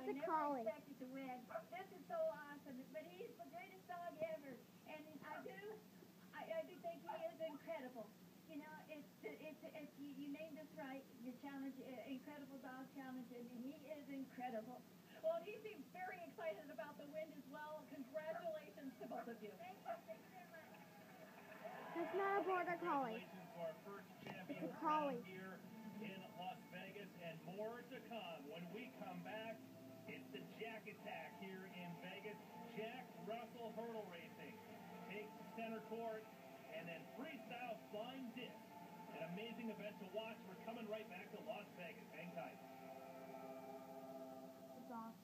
That's a collie. I never expected to win. This is so awesome. But he's the greatest dog ever. And I do think he is incredible. You know, you named this right, your challenge, Incredible Dog Challenge, and he is incredible. Well, he seems very excited about the win as well. Congratulations to both of you. Thank you. Thank you very much. That's not a border collie. Congratulations to our first champion It's a collie. here in Las Vegas, and more to come. When we come back, it's the Jack Attack here in Vegas. Jack Russell Hurdle Racing takes center court, and then freestyle flying disc. An amazing event to watch. We're coming right back to Las Vegas. Hang tight. It's awesome.